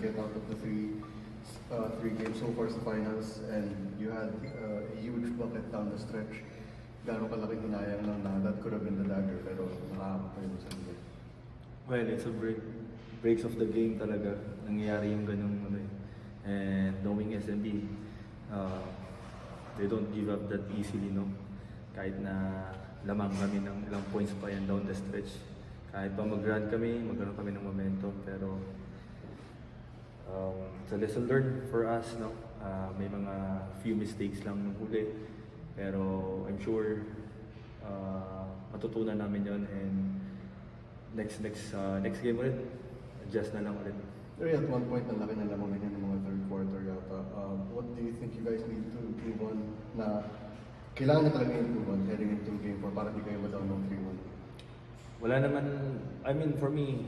get out of the three games so far sa finals, and you had a huge bucket down the stretch. Gano'ng kalaking hinayang lang na that could have been the dagger, pero nakakapayo sa inyo. Well, it's a breaks of the game talaga. Nangyayari yung ganung ano eh. And knowing SMB, they don't give up that easily, no? Kahit na lamang kami ng ilang points pa yan down the stretch. Kahit pa mag-run kami, magkaroon kami ng momentum, pero it's a lesson learned for us, no? May mga few mistakes lang nung huli, pero I'm sure matutunan namin yon, and next game ulit, adjust na lang ulit. Pero at one point, ang laki na lamang ganyan ng mga third quarter yata. What do you think you guys need to improve on na kailangan na talaga improve on heading into game 4 para di kayo ma-down ng 3-1? Wala naman, I mean for me,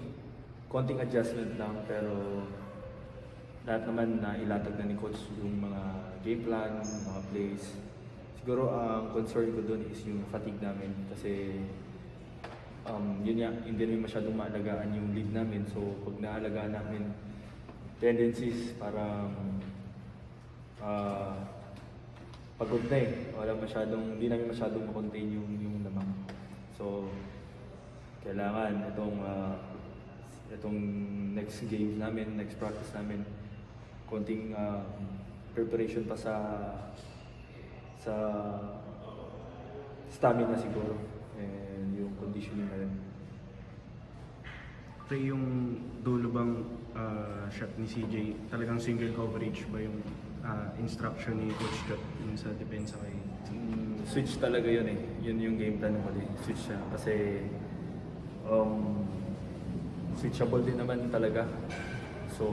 konting adjustment lang, pero lahat naman na ilatag na ni coach yung mga game plan, mga plays. Siguro ang concern ko doon is yung fatigue namin kasi yun nga, hindi namin masyadong maalagaan yung lead namin. So pag naalagaan namin, tendencies parang pagod na eh. Hindi namin masyadong makontain yung lamang. So kailangan itong next games namin, next practice namin, konting preparation pa sa stamina siguro, and yung conditioning na rin. Ito yung dulo bang shot ni CJ, talagang single coverage ba yung instruction ni Coach Jot yun sa depensa kay Switch talaga yun eh. Yun yung game plan ng huli. Switch siya kasi switchable din naman talaga. So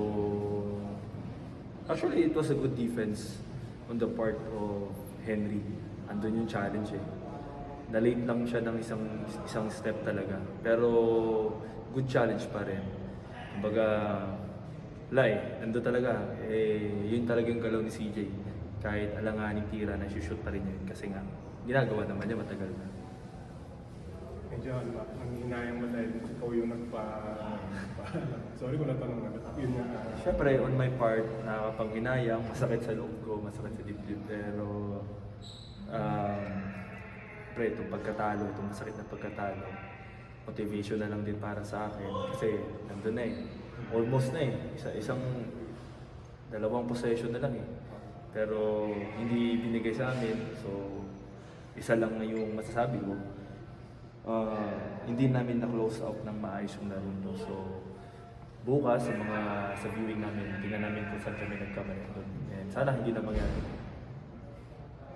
actually it was a good defense on the part of Henry. Andun yung challenge eh. Na-late lang siya ng isang step talaga. Pero good challenge pa rin. Kumbaga, nandun talaga. Yun talaga yung galaw ni CJ. Kahit alanganing tira, na-shoot pa rin yun. Kasi nga, ginagawa naman niya matagal na. Medyo ang hinayang mo dahil ikaw yung sorry kung natanong na. Yun nga. Siyempre, on my part, nakakapanghinayang, masakit sa loob ko, masakit sa dibdib. Pero, itong pagkatalo, itong masakit na pagkatalo, motivation na lang din para sa akin. Kasi, nandun na eh. Almost na eh. Dalawang possession na lang eh. Pero, hindi binigay sa amin. So, isa lang na yung masasabi ko. Hindi namin na-close out ng maayos yung laro to. So, bukas sa viewing namin, tingnan namin kung saan kami nagkamali doon. And sana hindi na mangyari.